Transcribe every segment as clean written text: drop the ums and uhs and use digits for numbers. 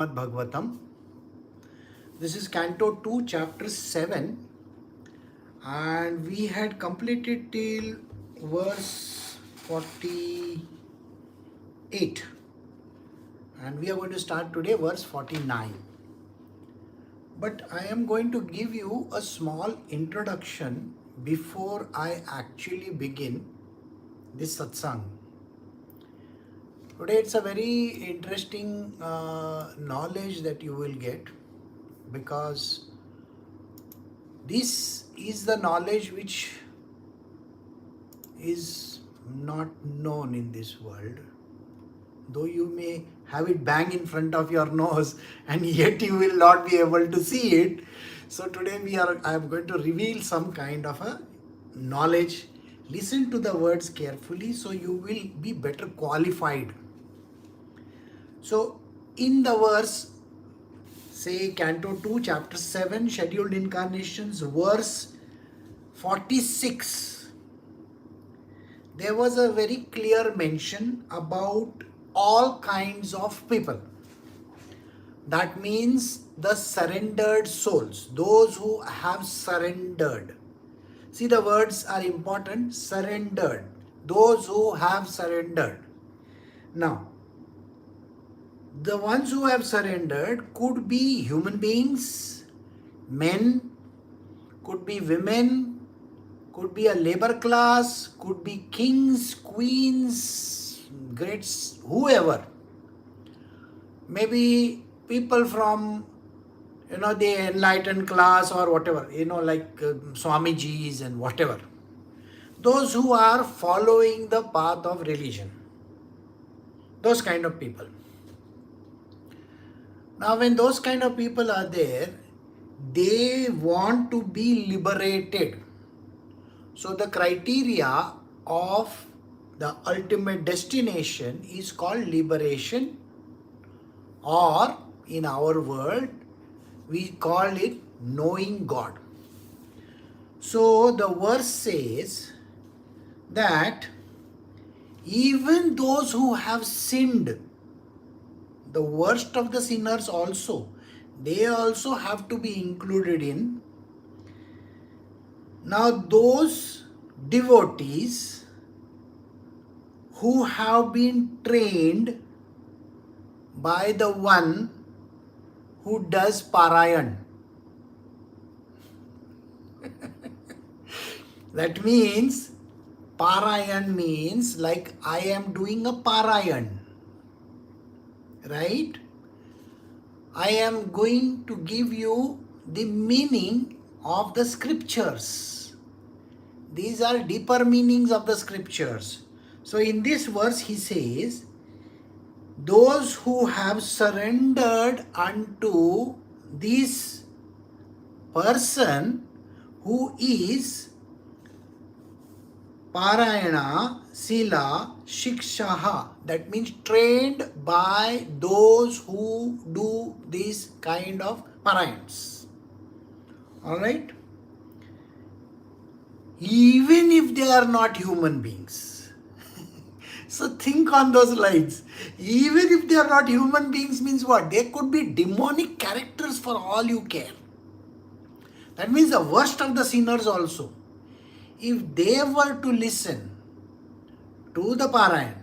Bhagavatam. This is Canto 2, Chapter 7, and we had completed till verse 48, and we are going to start today verse 49. But I am going to give you a small introduction before I actually begin this satsang. Today it's a very interesting knowledge that you will get, because this is the knowledge which is not known in this world. Though you may have it bang in front of your nose and yet you will not be able to see it. So today I am going to reveal some kind of a knowledge. Listen to the words carefully so you will be better qualified. So in the verse, say Canto 2, Chapter 7, Scheduled Incarnations, verse 46, there was a very clear mention about all kinds of people. That means the surrendered souls, those who have surrendered. See, the words are important. Surrendered. Those who have surrendered. Now, the ones who have surrendered could be human beings, men, could be women, could be a labor class, could be kings, queens, greats, whoever. Maybe people from, the enlightened class or whatever, like Swamijis and whatever. Those who are following the path of religion. Those kind of people. Now, when those kind of people are there, they want to be liberated. So the criteria of the ultimate destination is called liberation, or in our world, we call it knowing God. So the verse says that even those who have sinned, the worst of the sinners also, they also have to be included in. Now those devotees who have been trained by the one who does Parayan. That means, Parayan means like I am doing a Parayan. Right? I am going to give you the meaning of the scriptures. These are deeper meanings of the scriptures. So in this verse he says, those who have surrendered unto this person who is Parayana, Sila, Shikshaha. That means trained by those who do this kind of parayans. Alright? Even if they are not human beings. So think on those lines. Even if they are not human beings means what? They could be demonic characters for all you care. That means the worst of the sinners also. If they were to listen to the Parayan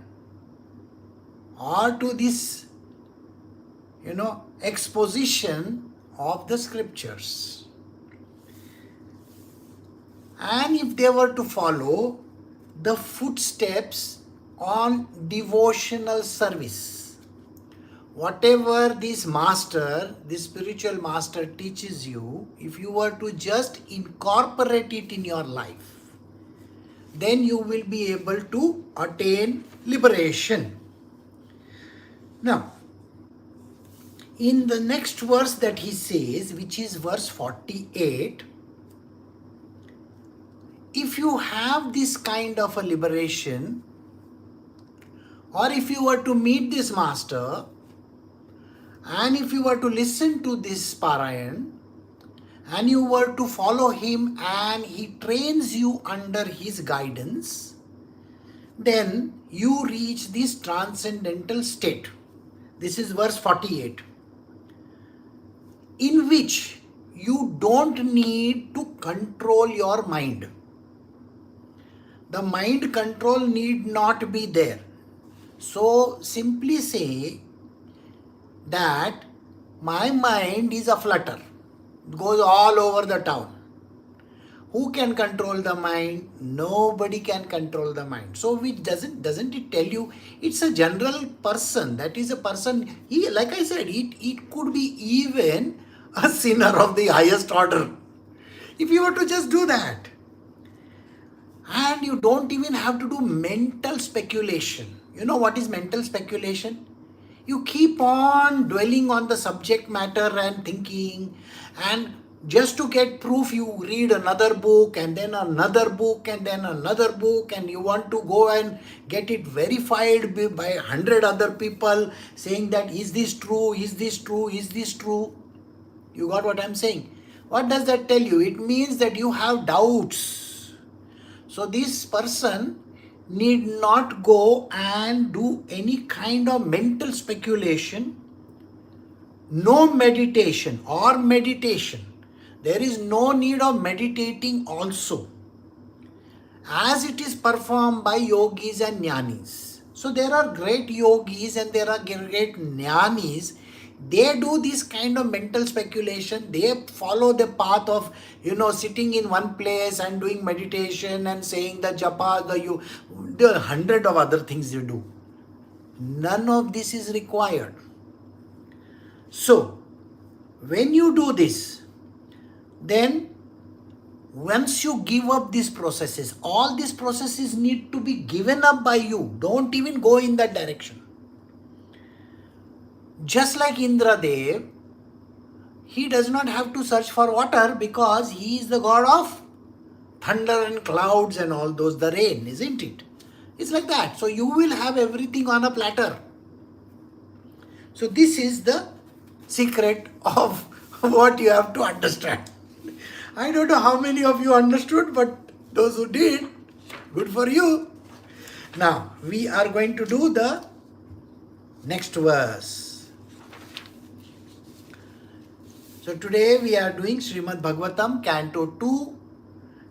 or to this, exposition of the scriptures, and if they were to follow the footsteps on devotional service, whatever this master, this spiritual master teaches you, if you were to just incorporate it in your life, then you will be able to attain liberation. Now, in the next verse that he says, which is verse 48, if you have this kind of a liberation, or if you were to meet this master, and if you were to listen to this Parayan, and you were to follow him and he trains you under his guidance, then you reach this transcendental state. This is verse 48. in which you don't need to control your mind. The mind control need not be there. So simply say that my mind is a flutter, goes all over the town. Who can control the mind? Nobody can control the mind. So which doesn't it tell you it's a general person, that is a person, he, like I said, it could be even a sinner of the highest order. If you were to just do that. And you don't even have to do mental speculation. You know what is mental speculation? You keep on dwelling on the subject matter and thinking, and just to get proof you read another book and then another book and then another book, and you want to go and get it verified by 100 other people saying that is this true, is this true, is this true. You got what I'm saying? What does that tell you? It means that you have doubts. So this person need not go and do any kind of mental speculation, no meditation or meditation. There is no need of meditating also, as it is performed by yogis and jnanis. So there are great yogis and there are great jnanis. They do this kind of mental speculation. They follow the path of, sitting in one place and doing meditation and saying the japa, there are 100 of other things you do. None of this is required. So, when you do this, then once you give up these processes, all these processes need to be given up by you. Don't even go in that direction. Just like Indradev, he does not have to search for water because he is the god of thunder and clouds and all those, the rain, isn't it? It's like that. So you will have everything on a platter. So this is the secret of what you have to understand. I don't know how many of you understood, but those who did, good for you. Now, we are going to do the next verse. So today we are doing Srimad Bhagavatam, Canto 2,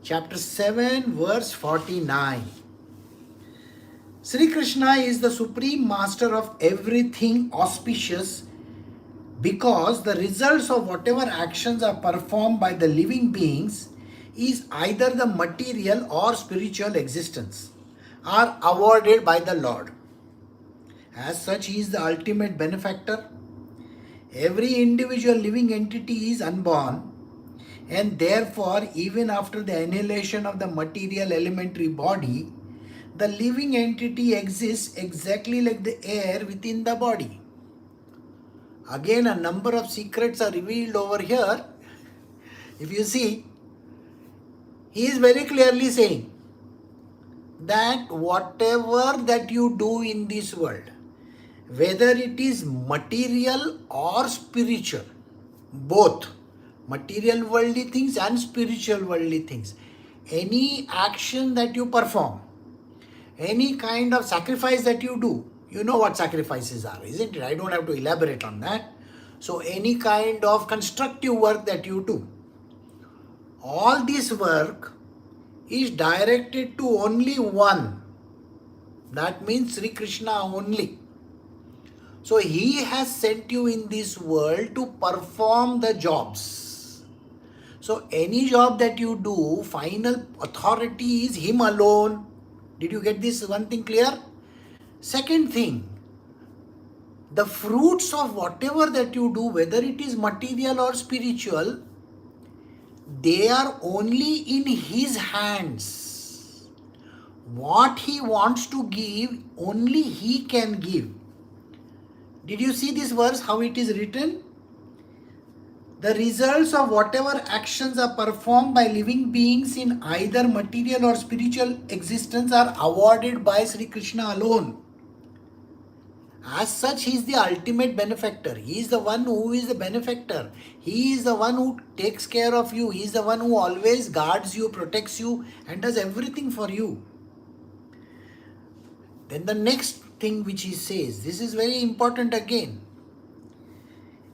Chapter 7, verse 49. Sri Krishna is the Supreme Master of everything auspicious, because the results of whatever actions are performed by the living beings is either the material or spiritual existence, are awarded by the Lord. As such, he is the ultimate benefactor. Every individual living entity is unborn, and therefore even after the annihilation of the material elementary body, the living entity exists exactly like the air within the body. Again, a number of secrets are revealed over here. If you see, he is very clearly saying that whatever that you do in this world, whether it is material or spiritual, both material worldly things and spiritual worldly things, any action that you perform, any kind of sacrifice that you do, you know what sacrifices are, isn't it? I don't have to elaborate on that. So any kind of constructive work that you do, all this work is directed to only one. That means Sri Krishna only. So he has sent you in this world to perform the jobs. So any job that you do, final authority is him alone. Did you get this one thing clear? Second thing, the fruits of whatever that you do, whether it is material or spiritual, they are only in his hands. What he wants to give, only he can give. Did you see this verse, how it is written? The results of whatever actions are performed by living beings in either material or spiritual existence are awarded by Sri Krishna alone. As such, he is the ultimate benefactor. He is the one who is the benefactor. He is the one who takes care of you. He is the one who always guards you, protects you, and does everything for you. Then the next thing which he says, this is very important again.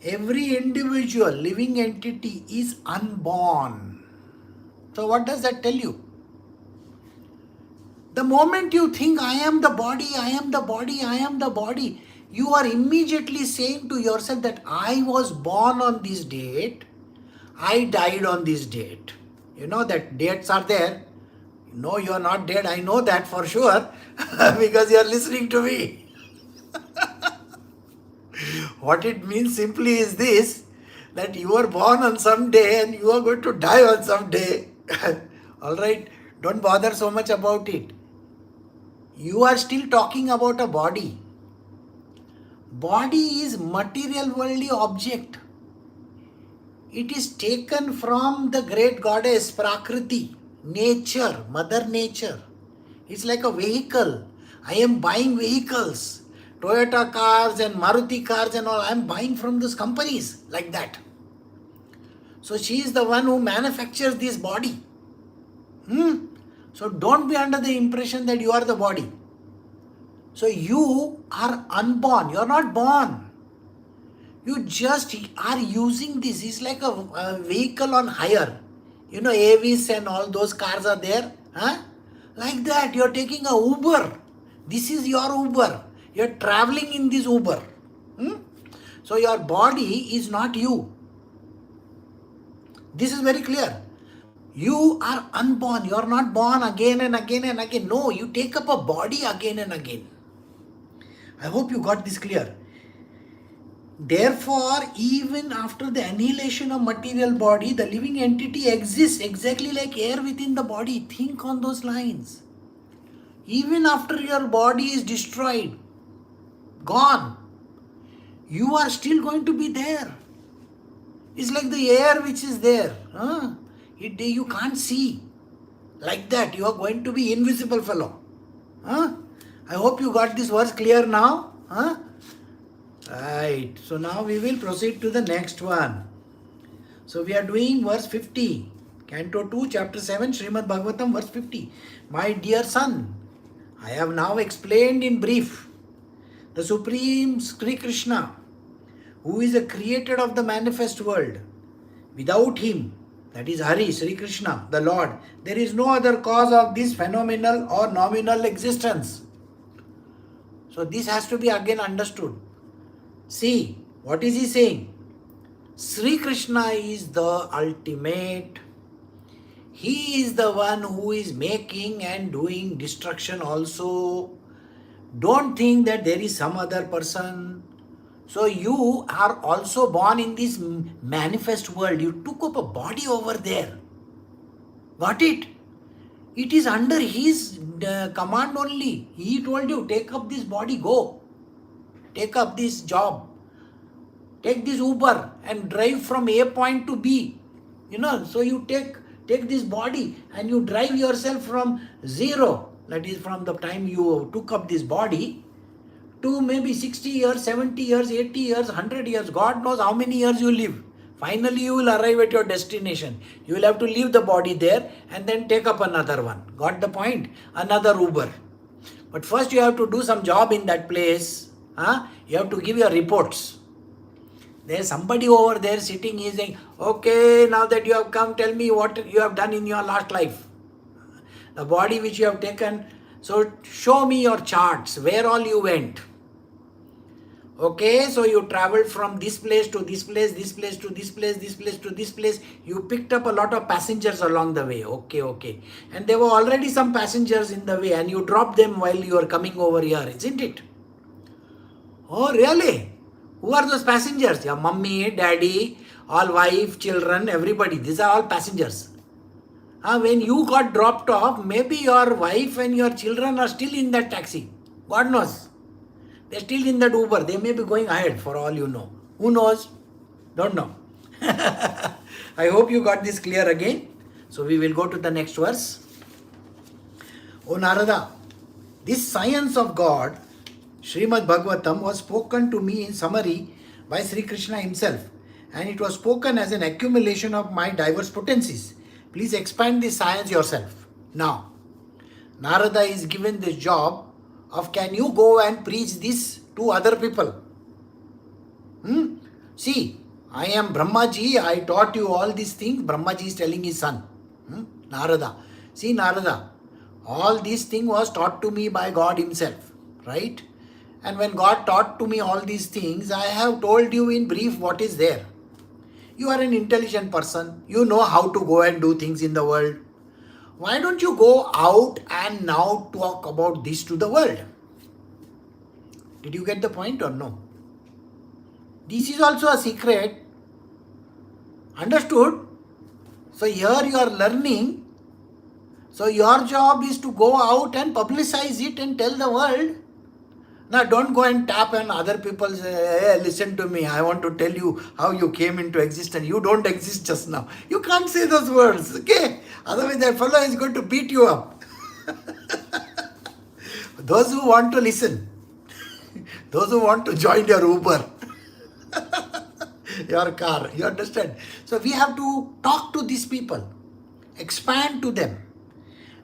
Every individual living entity is unborn. So what does that tell you? The moment you think, I am the body, I am the body, I am the body, you are immediately saying to yourself that I was born on this date, I died on this date. You know that dates are there. No, you are not dead. I know that for sure because you are listening to me. What it means simply is this, that you are born on some day and you are going to die on some day. Alright, don't bother so much about it. You are still talking about a body. Body is material worldly object. It is taken from the great goddess Prakriti, nature, mother nature. It's like a vehicle. I am buying vehicles, Toyota cars and Maruti cars and all. I am buying from those companies like that. So she is the one who manufactures this body. So don't be under the impression that you are the body. So you are unborn. You are not born. You just are using this. It's like a vehicle on hire. You know, Avis and all those cars are there. Like that, you are taking a Uber. This is your Uber. You are traveling in this Uber. So your body is not you. This is very clear. You are unborn. You are not born again and again and again. No, you take up a body again and again. I hope you got this clear. Therefore, even after the annihilation of material body, the living entity exists exactly like air within the body. Think on those lines. Even after your body is destroyed, gone, you are still going to be there. It's like the air which is there. You can't see. Like that, you are going to be invisible fellow. I hope you got this verse clear now. Right. So now we will proceed to the next one. So we are doing verse 50. Canto 2, chapter 7, Srimad Bhagavatam, verse 50. My dear son, I have now explained in brief the Supreme Sri Krishna, who is the creator of the manifest world. Without him, that is Hari, Sri Krishna, the Lord, there is no other cause of this phenomenal or nominal existence. So this has to be again understood. See, what is he saying? Sri Krishna is the ultimate. He is the one who is making and doing destruction also. Don't think that there is some other person. So you are also born in this manifest world. You took up a body over there. Got it? It is under his command only. He told you, take up this body, go. Take up this job. Take this Uber and drive from A point to B. So you take this body and you drive yourself from zero. That is from the time you took up this body to maybe 60 years, 70 years, 80 years, 100 years. God knows how many years you live. Finally, you will arrive at your destination. You will have to leave the body there and then take up another one. Got the point? Another Uber. But first you have to do some job in that place. You have to give your reports. There's somebody over there sitting, he is saying, okay, now that you have come, tell me what you have done in your last life. The body which you have taken, so show me your charts, where all you went. Okay, so you traveled from this place to this place, this place to this place, this place to this place. You picked up a lot of passengers along the way. Okay. And there were already some passengers in the way and you dropped them while you were coming over here, isn't it? Oh, really? Who are those passengers? Your mummy, daddy, all wife, children, everybody. These are all passengers. When you got dropped off, maybe your wife and your children are still in that taxi. God knows. They're still in that Uber. They may be going ahead for all you know. Who knows? Don't know. I hope you got this clear again. So we will go to the next verse. O Narada, this science of God, Srimad Bhagavatam, was spoken to me in summary by Sri Krishna himself, and it was spoken as an accumulation of my diverse potencies. Please expand this science yourself. Now, Narada is given this job of, can you go and preach this to other people? See, I am Brahmaji, I taught you all these things. Brahmaji is telling his son, Narada. See, Narada, all these things was taught to me by God himself, right? And when God taught to me all these things, I have told you in brief what is there. You are an intelligent person. You know how to go and do things in the world. Why don't you go out and now talk about this to the world? Did you get the point or no? This is also a secret. Understood? So here you are learning. So your job is to go out and publicize it and tell the world. Now don't go and tap on other people, say, hey, listen to me, I want to tell you how you came into existence. You don't exist just now. You can't say those words, okay? Otherwise that fellow is going to beat you up. Those who want to listen, those who want to join your Uber, your car, you understand? So we have to talk to these people, expand to them.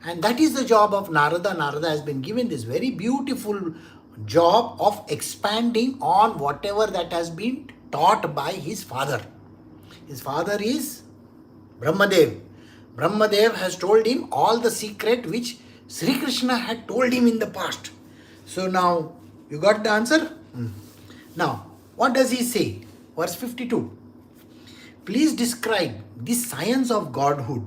And that is the job of Narada. Narada has been given this very beautiful job of expanding on whatever that has been taught by his father. His father is Brahmadev. Brahmadev has told him all the secret which Sri Krishna had told him in the past. So now, you got the answer? Now, what does he say? Verse 52. Please describe this science of Godhood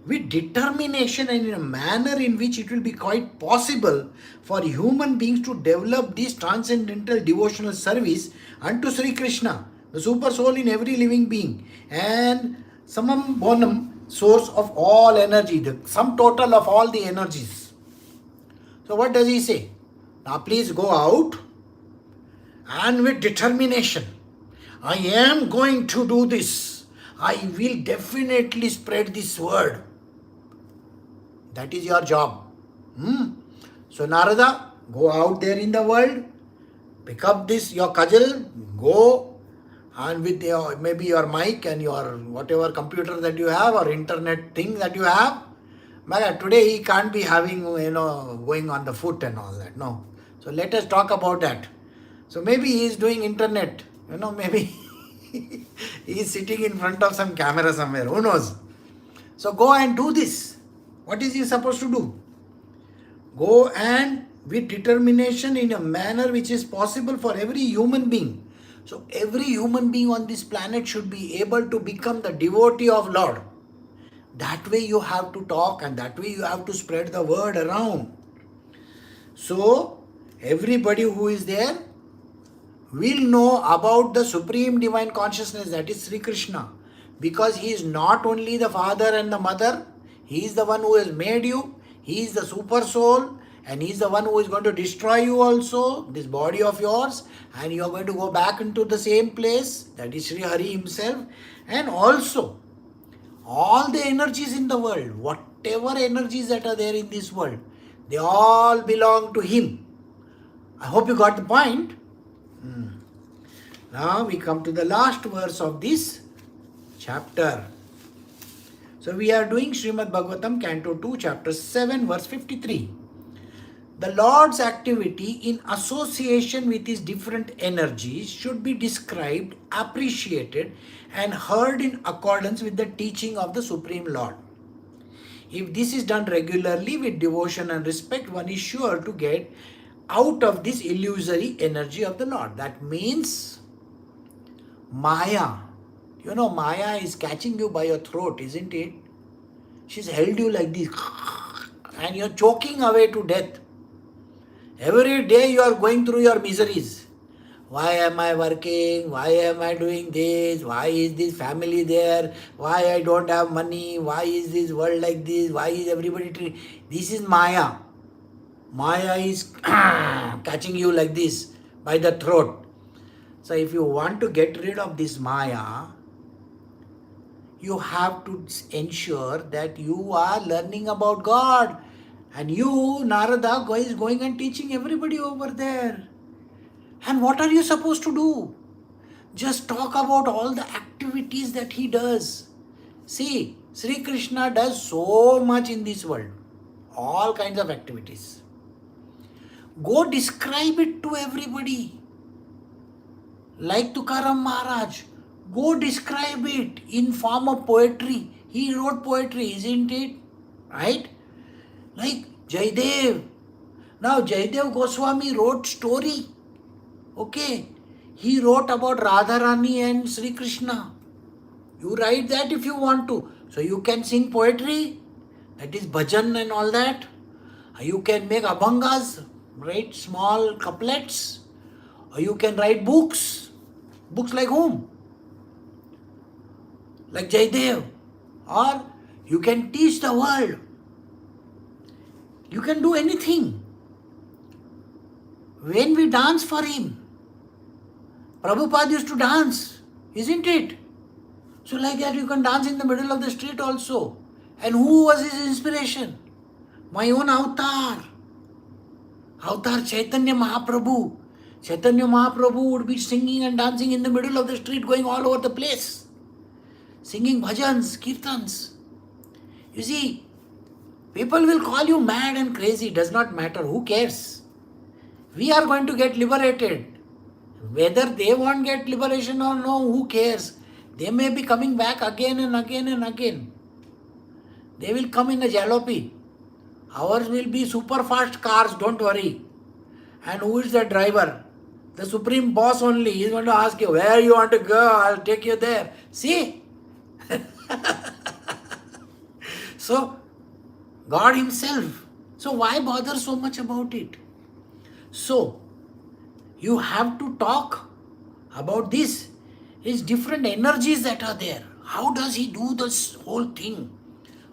with determination and in a manner in which it will be quite possible for human beings to develop this transcendental devotional service unto Sri Krishna, the super soul in every living being, and summum bonum, source of all energy, the sum total of all the energies. So what does he say? Now please go out and with determination, I am going to do this. I will definitely spread this word. That is your job. So Narada, go out there in the world, pick up this, your cudgel, go, and with your, maybe your mic and your whatever computer that you have or internet thing that you have. But today he can't be having, going on the foot and all that. No. So let us talk about that. So maybe he is doing internet, maybe he is sitting in front of some camera somewhere. Who knows? So go and do this. What is he supposed to do? Go and with determination in a manner which is possible for every human being. So every human being on this planet should be able to become the devotee of Lord. That way you have to talk and that way you have to spread the word around. So everybody who is there will know about the Supreme Divine Consciousness, that is Sri Krishna. Because he is not only the father and the mother, he is the one who has made you, he is the super soul, and he is the one who is going to destroy you also, this body of yours, and you are going to go back into the same place, that is Sri Hari himself. And also, all the energies in the world, whatever energies that are there in this world, they all belong to him. I hope you got the point. Now we come to the last verse of this chapter. So we are doing Srimad Bhagavatam, Canto 2, Chapter 7, verse 53. The Lord's activity in association with his different energies should be described, appreciated, and heard in accordance with the teaching of the Supreme Lord. If this is done regularly with devotion and respect, one is sure to get out of this illusory energy of the Lord. That means Maya. Maya is catching you by your throat, isn't it? She's held you like this and you're choking away to death. Every day you are going through your miseries. Why am I working? Why am I doing this? Why is this family there? Why I don't have money? Why is this world like this? Why is everybody This is Maya. Maya is catching you like this by the throat. So if you want to get rid of this Maya, you have to ensure that you are learning about God. And you, Narada, is going and teaching everybody over there. And what are you supposed to do? Just talk about all the activities that he does. See, Sri Krishna does so much in this world. All kinds of activities. Go describe it to everybody. Like Tukaram Maharaj, go describe it in form of poetry. He wrote poetry, isn't it? Right? Like Jaidev. Now Jaidev Goswami wrote story. Okay. He wrote about Radharani and Sri Krishna. You write that if you want to. So you can sing poetry, that is bhajan and all that. You can make abhangas, write small couplets. Or you can write books. Books like whom? Like Jaidev. Or you can teach the world. You can do anything. When we dance for him, Prabhupada used to dance, isn't it? So like that you can dance in the middle of the street also. And who was his inspiration? My own avatar. Avatar Chaitanya Mahaprabhu. Chaitanya Mahaprabhu would be singing and dancing in the middle of the street, going all over the place. Singing bhajans, kirtans. You see, people will call you mad and crazy. Does not matter. Who cares? We are going to get liberated. Whether they won't get liberation or no, who cares? They may be coming back again and again and again. They will come in a jalopy. Ours will be super fast cars, don't worry. And who is the driver? The supreme boss only. He is going to ask you, where you want to go? I'll take you there. See? So, God himself. So why bother so much about it? So, you have to talk about this. His different energies that are there. How does he do this whole thing?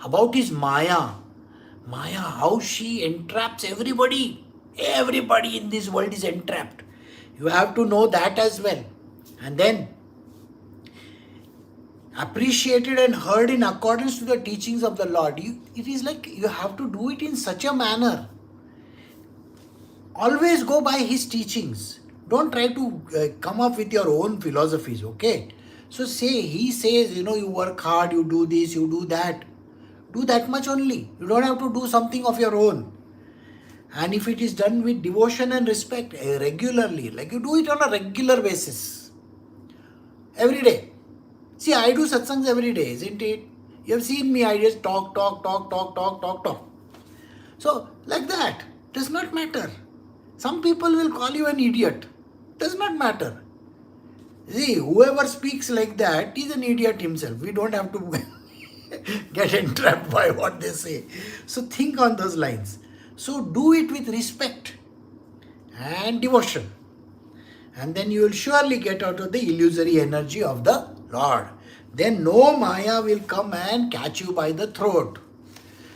About his Maya. Maya, how she entraps everybody. Everybody in this world is entrapped. You have to know that as well. And then, appreciated and heard in accordance to the teachings of the Lord. It is like you have to do it in such a manner. Always go by his teachings. Don't try to come up with your own philosophies, okay? So he says, you work hard, you do this, you do that. Do that much only. You don't have to do something of your own. And if it is done with devotion and respect regularly, like you do it on a regular basis, every day. See, I do satsangs every day, isn't it? You have seen me, I just talk. So, like that, does not matter. Some people will call you an idiot. Does not matter. See, whoever speaks like that is an idiot himself. We don't have to get entrapped by what they say. So think on those lines. So do it with respect and devotion. And then you will surely get out of the illusory energy of the Lord. Then no Maya will come and catch you by the throat.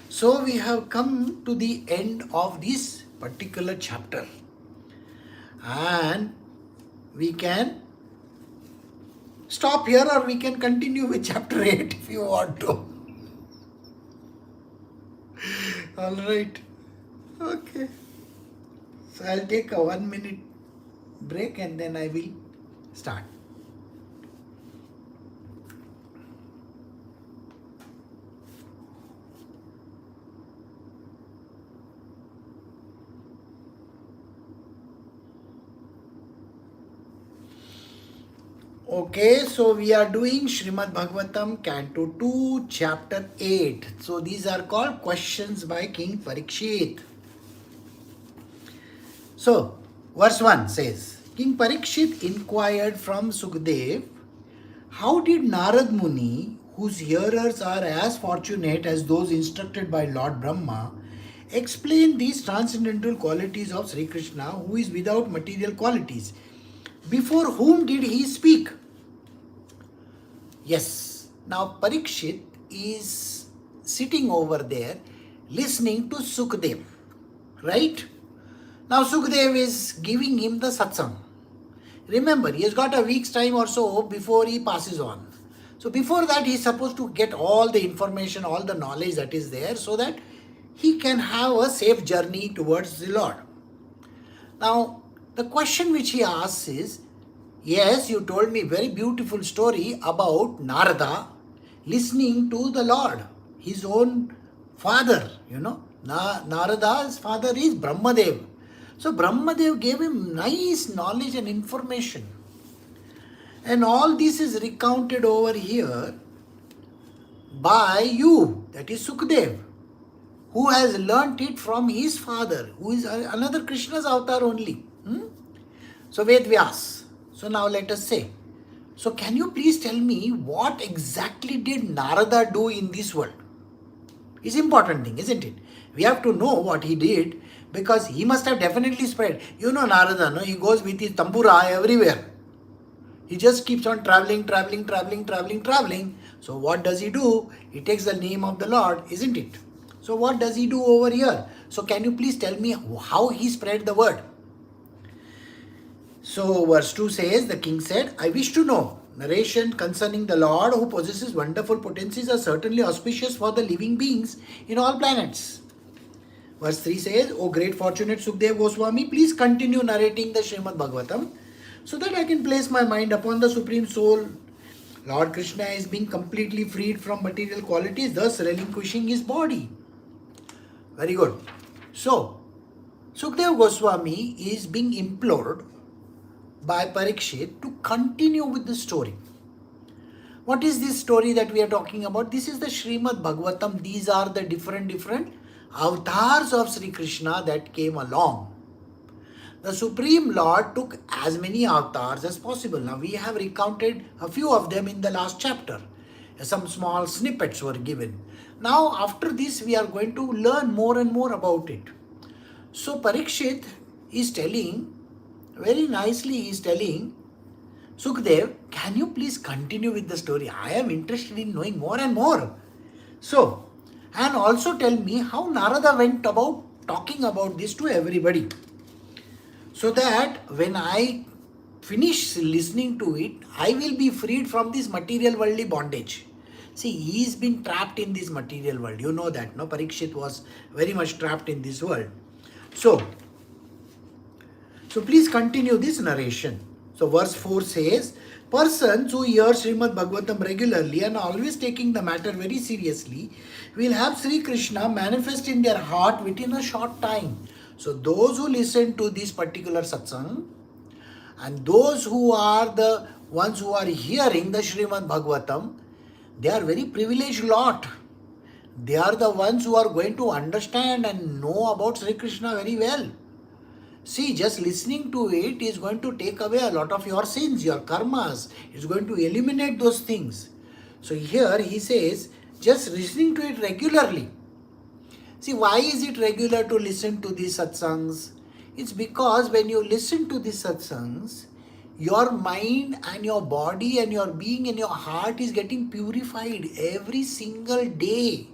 So we have come to the end of this particular chapter. And we can stop here or we can continue with chapter 8 if you want to. Alright. Okay. So I'll take a 1 minute break and then I will start. Okay, so we are doing Srimad Bhagavatam, Canto 2, Chapter 8. So these are called questions by King Parikshit. So, verse 1 says, King Parikshit inquired from Sukdev, how did Narad Muni, whose hearers are as fortunate as those instructed by Lord Brahma, explain these transcendental qualities of Sri Krishna, who is without material qualities? Before whom did he speak? Yes. Now Parikshit is sitting over there listening to Sukdev. Right? Now Sukdev is giving him the satsang. Remember, he has got a week's time or so before he passes on. So before that he is supposed to get all the information, all the knowledge that is there so that he can have a safe journey towards the Lord. Now, the question which he asks is, yes, you told me very beautiful story about Narada listening to the Lord, his own father, Narada's father is Brahmadev. So Brahmadev gave him nice knowledge and information. And all this is recounted over here by you, that is Sukdev, who has learnt it from his father, who is another Krishna's avatar only. So Ved Vyas. So now let us say, so can you please tell me what exactly did Narada do in this world? It's important thing, isn't it? We have to know what he did, because he must have definitely spread. You know Narada, no? He goes with his tambura everywhere. He just keeps on traveling. So what does he do? He takes the name of the Lord, isn't it? So what does he do over here? So can you please tell me how he spread the word? So verse 2 says, the king said, I wish to know. Narration concerning the Lord who possesses wonderful potencies are certainly auspicious for the living beings in all planets. Verse 3 says, O great fortunate Sukdev Goswami, please continue narrating the Srimad Bhagavatam so that I can place my mind upon the Supreme Soul. Lord Krishna is being completely freed from material qualities, thus relinquishing his body. Very good. So, Sukdev Goswami is being implored by Parikshit to continue with the story. What is this story that we are talking about? This is the Srimad Bhagavatam. These are the different avatars of Sri Krishna that came along. The Supreme Lord took as many avatars as possible. Now we have recounted a few of them in the last chapter. Some small snippets were given. Now after this we are going to learn more and more about it. So Parikshit is telling, very nicely he is telling, Sukdev, can you please continue with the story? I am interested in knowing more and more. So, and also tell me how Narada went about talking about this to everybody. So that when I finish listening to it, I will be freed from this material worldly bondage. See, he's been trapped in this material world. You know that, no? Parikshit was very much trapped in this world. So please continue this narration. So verse 4 says, persons who hear Srimad Bhagavatam regularly and always taking the matter very seriously will have Sri Krishna manifest in their heart within a short time. So those who listen to this particular satsang and those who are the ones who are hearing the Srimad Bhagavatam, they are very privileged lot. They are the ones who are going to understand and know about Sri Krishna very well. See, just listening to it is going to take away a lot of your sins, your karmas. It's going to eliminate those things. So here he says, just listening to it regularly. See, why is it regular to listen to these satsangs? It's because when you listen to these satsangs, your mind and your body and your being and your heart is getting purified every single day.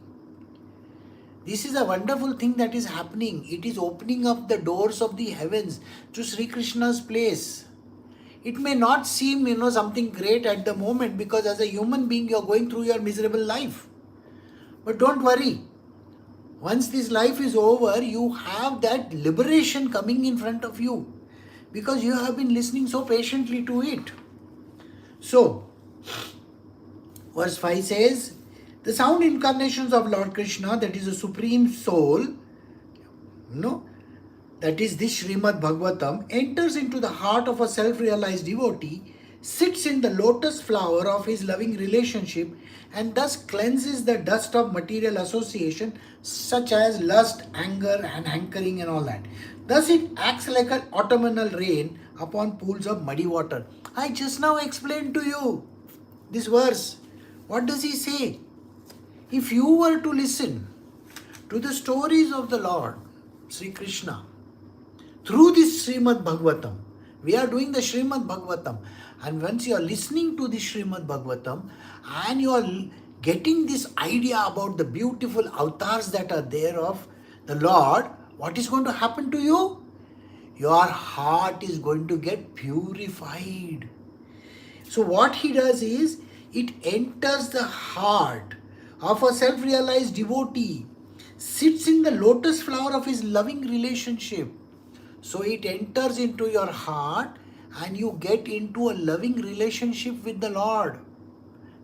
This is a wonderful thing that is happening. It is opening up the doors of the heavens to Sri Krishna's place. It may not seem, something great at the moment, because as a human being you are going through your miserable life. But don't worry. Once this life is over, you have that liberation coming in front of you, because you have been listening so patiently to it. So, verse 5 says, the sound incarnations of Lord Krishna, that is the Supreme Soul, that is this Srimad Bhagavatam, enters into the heart of a self-realized devotee, sits in the lotus flower of his loving relationship, and thus cleanses the dust of material association such as lust, anger and hankering and all that. Thus it acts like an autumnal rain upon pools of muddy water. I just now explained to you this verse. What does he say? If you were to listen to the stories of the Lord, Sri Krishna, through this Srimad Bhagavatam, we are doing the Srimad Bhagavatam, and once you are listening to the Srimad Bhagavatam and you are getting this idea about the beautiful avatars that are there of the Lord, what is going to happen to you? Your heart is going to get purified. So what he does is, it enters the heart of a self-realized devotee, sits in the lotus flower of his loving relationship. So it enters into your heart and you get into a loving relationship with the Lord.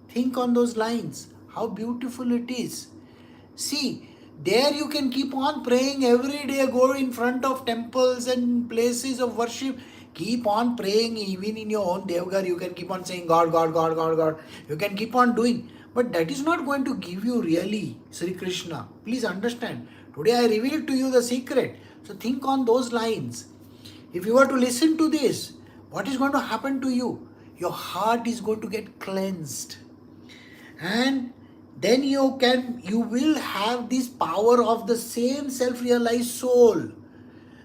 Think on those lines, how beautiful it is. See, there you can keep on praying every day, go in front of temples and places of worship. Keep on praying even in your own Devgar. You can keep on saying God, God, God, God, God. You can keep on doing. But that is not going to give you really Sri Krishna. Please understand. Today I revealed to you the secret. So think on those lines. If you were to listen to this, what is going to happen to you? Your heart is going to get cleansed. And then you will have this power of the same self-realized soul.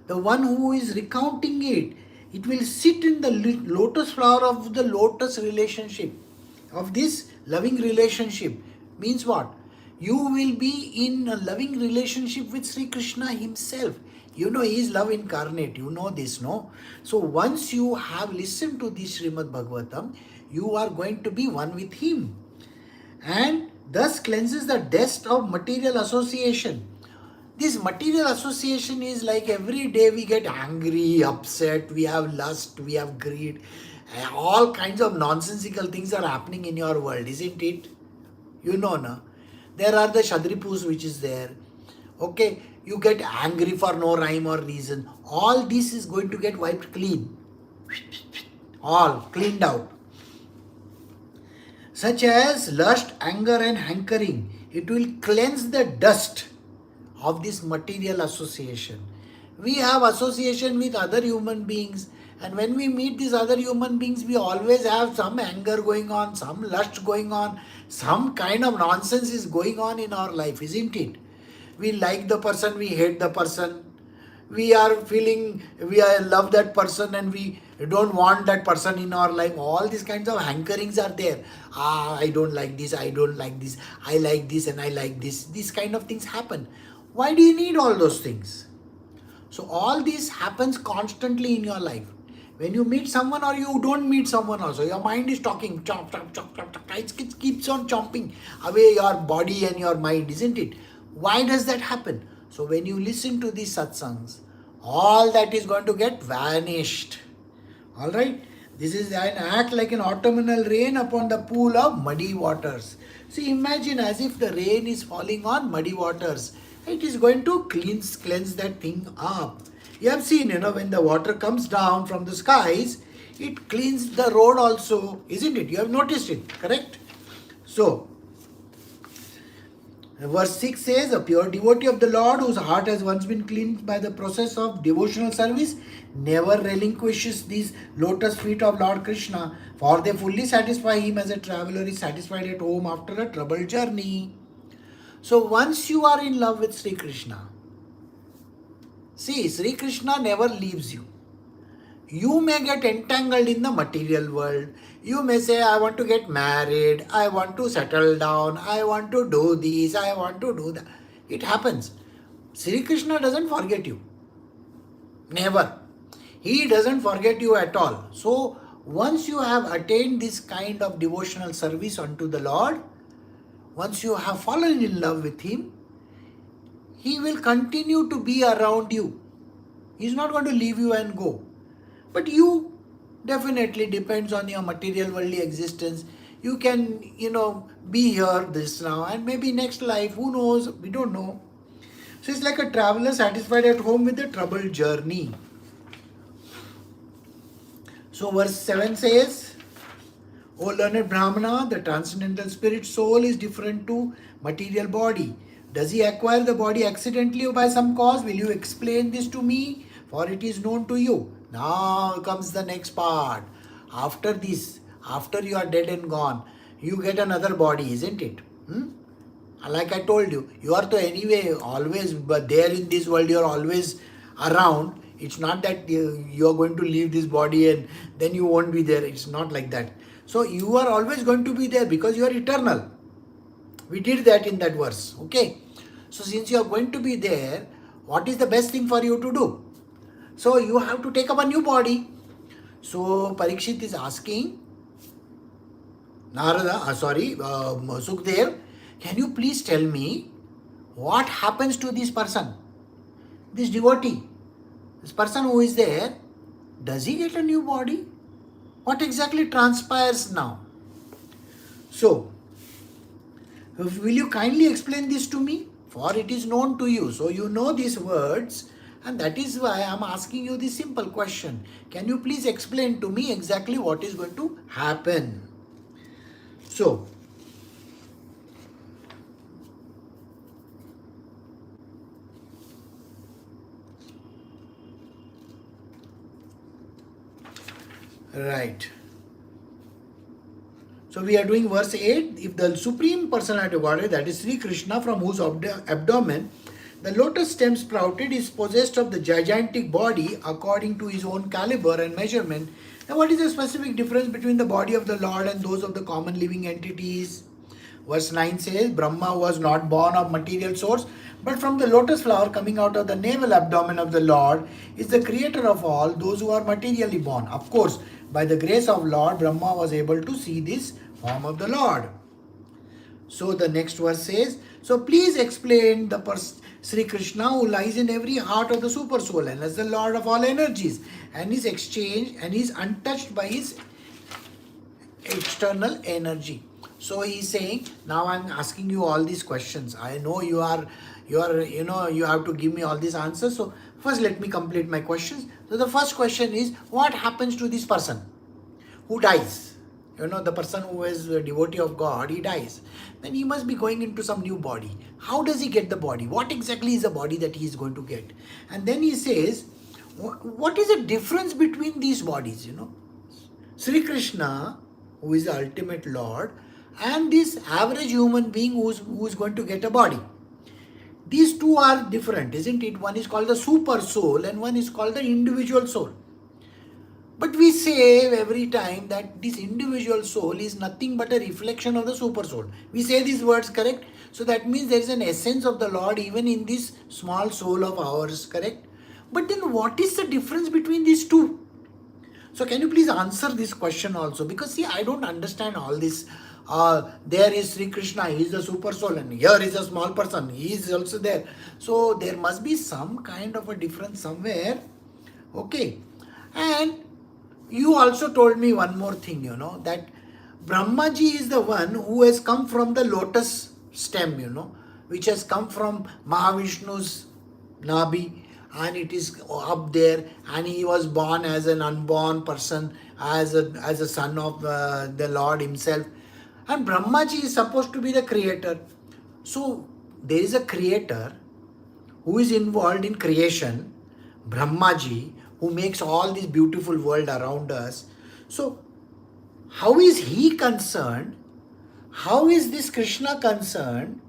The one who is recounting it, it will sit in the lotus flower of the lotus relationship, of this loving relationship. Means what? You will be in a loving relationship with Sri Krishna himself. You know, he is love incarnate. You know this, no? So once you have listened to this Srimad Bhagavatam, you are going to be one with him. And thus cleanses the dust of material association. This material association is like every day we get angry, upset, we have lust, we have greed. All kinds of nonsensical things are happening in your world, isn't it? You know, na? There are the Shadripus which is there. Okay, you get angry for no rhyme or reason. All this is going to get wiped clean. All cleaned out. Such as lust, anger and hankering. It will cleanse the dust of this material association. We have association with other human beings, and when we meet these other human beings, we always have some anger going on, some lust going on, some kind of nonsense is going on in our life, isn't it? We like the person, we hate the person. We are feeling love that person and we don't want that person in our life. All these kinds of hankerings are there. I don't like this, I don't like this, I like this and I like this. These kind of things happen. Why do you need all those things? So all this happens constantly in your life. When you meet someone or you don't meet someone also, your mind is talking, chomp, chomp, chomp, chomp, chomp. It keeps on chomping away your body and your mind, isn't it? Why does that happen? So when you listen to these satsangs, all that is going to get vanished. Alright? This is an act like an autumnal rain upon the pool of muddy waters. See, imagine as if the rain is falling on muddy waters. It is going to cleanse that thing up. You have seen, when the water comes down from the skies, it cleans the road also, isn't it? You have noticed it, correct? So, verse 6 says, a pure devotee of the Lord whose heart has once been cleansed by the process of devotional service never relinquishes these lotus feet of Lord Krishna, for they fully satisfy him as a traveler is satisfied at home after a troubled journey. So once you are in love with Sri Krishna, see, Sri Krishna never leaves you. You may get entangled in the material world. You may say, I want to get married, I want to settle down, I want to do this, I want to do that. It happens. Sri Krishna doesn't forget you. Never. He doesn't forget you at all. So, once you have attained this kind of devotional service unto the Lord, once you have fallen in love with him, he will continue to be around you. He is not going to leave you and go. But you definitely depends on your material worldly existence. You can, be here this now and maybe next life, who knows, we don't know. So it's like a traveler satisfied at home with a troubled journey. So verse 7 says, O learned Brahmana, the transcendental spirit soul is different to material body. Does he acquire the body accidentally or by some cause? Will you explain this to me? For it is known to you. Now comes the next part. After this, after you are dead and gone, you get another body, isn't it? Like I told you, you are to anyway always, but there in this world you are always around. It's not that you are going to leave this body and then you won't be there. It's not like that. So you are always going to be there because you are eternal. We did that in that verse. Okay. So since you are going to be there, what is the best thing for you to do? So you have to take up a new body. So Parikshit is asking, Sukhdev, can you please tell me what happens to this person, this devotee, this person who is there? Does he get a new body? What exactly transpires now? So, will you kindly explain this to me? For it is known to you. So you know these words And that is why I am asking you this simple question. Can you please explain to me exactly what is going to happen? So, right. So we are doing verse 8. If the Supreme Personality of Godhead, that is Sri Krishna, from whose abdomen the lotus stem sprouted, is possessed of the gigantic body according to his own caliber and measurement, then what is the specific difference between the body of the Lord and those of the common living entities? Verse 9 says, Brahma was not born of material source, but from the lotus flower coming out of the navel abdomen of the Lord is the creator of all those who are materially born. Of course, by the grace of Lord, Brahma was able to see this form of the Lord. So the next verse says, so please explain the Sri Krishna who lies in every heart of the super soul and as the Lord of all energies and is exchanged and is untouched by his external energy. So he is saying, now I'm asking you all these questions. I know you have to give me all these answers. So first let me complete my questions. So the first question is, what happens to this person who dies? The person who is a devotee of God, he dies. Then he must be going into some new body. How does he get the body? What exactly is the body that he is going to get? And then he says, what is the difference between these bodies? Sri Krishna, who is the ultimate Lord, and this average human being who is going to get a body. These two are different, isn't it? One is called the super soul and one is called the individual soul. But we say every time that this individual soul is nothing but a reflection of the super soul. We say these words, correct? So that means there is an essence of the Lord even in this small soul of ours, correct? But then what is the difference between these two? So can you please answer this question also? Because see, I don't understand all this. There is Sri Krishna, he is the super soul, and here is a small person, he is also there. So there must be some kind of a difference somewhere. Okay. And you also told me one more thing, that Brahmaji is the one who has come from the lotus stem, which has come from Mahavishnu's Nabi, and it is up there, and he was born as an unborn person, as a son of the Lord himself. And Brahmaji is supposed to be the creator. So there is a creator who is involved in creation, Brahmaji, who makes all this beautiful world around us. So how is he concerned? How is this Krishna concerned?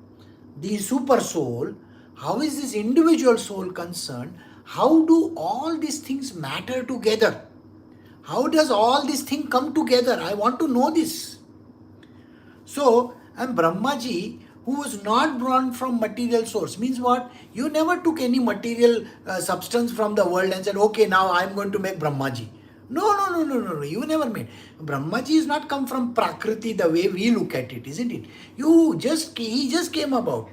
The super soul. How is this individual soul concerned? How do all these things matter together? How does all these things come together? I want to know this. So, and Brahmaji, who was not born from material source, means what? You never took any material substance from the world and said, okay, now I'm going to make Brahmaji. No, you never made. Brahmaji is not come from Prakriti the way we look at it, isn't it? He just came about.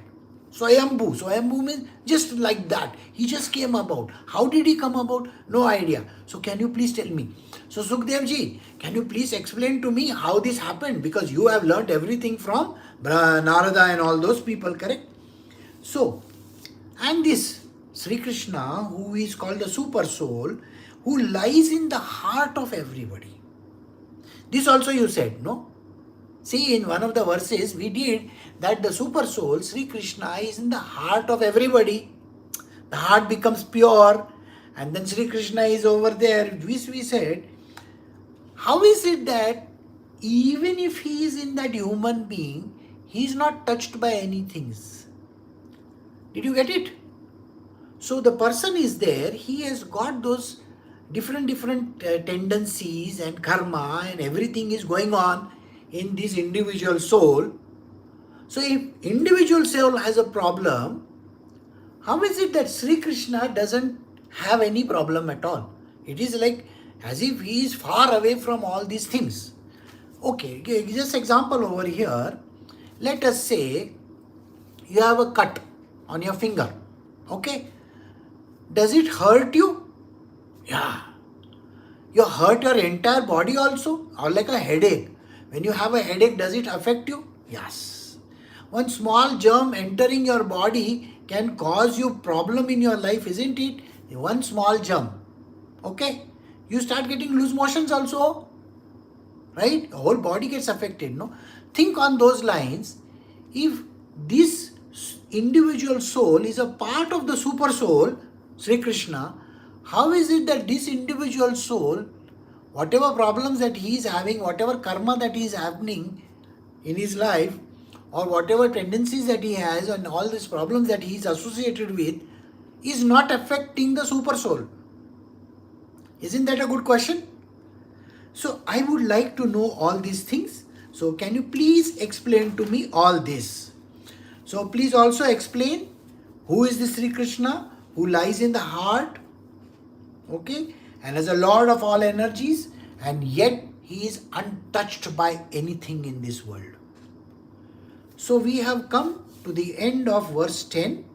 Swayambhu means just like that. He just came about. How did he come about? No idea. So can you please tell me? So Sukhdev ji, can you please explain to me how this happened? Because you have learnt everything from Narada and all those people, correct? So, and this Sri Krishna, who is called the super soul, who lies in the heart of everybody. This also you said, no? See, in one of the verses we did that the super soul, Sri Krishna, is in the heart of everybody. The heart becomes pure and then Sri Krishna is over there. We said, how is it that even if he is in that human being, he is not touched by anything? Did you get it? So the person is there, he has got those different tendencies and karma and everything is going on in this individual soul. So if individual soul has a problem, how is it that Sri Krishna doesn't have any problem at all? It is like as if he is far away from all these things. Okay, just example over here. Let us say you have a cut on your finger. Okay, does it hurt you? Yeah. You hurt your entire body also, or like a headache. When you have a headache, does it affect you? Yes. One small germ entering your body can cause you problem in your life, isn't it? one small jump, okay, you start getting loose motions also, right? The whole body gets affected, no? Think on those lines. If this individual soul is a part of the super soul, Sri Krishna, how is it that this individual soul, whatever problems that he is having, whatever karma that is happening in his life, or whatever tendencies that he has and all these problems that he is associated with, is not affecting the super soul? Isn't that a good question? So I would like to know all these things. So can you please explain to me all this? So please also explain who is this Sri Krishna who lies in the heart, okay, and as a lord of all energies, and yet he is untouched by anything in this world. So we have come to the end of verse 10,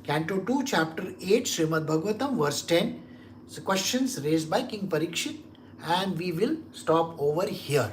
Canto 2, Chapter 8, Srimad Bhagavatam, verse 10. So questions raised by King Parikshit, and we will stop over here.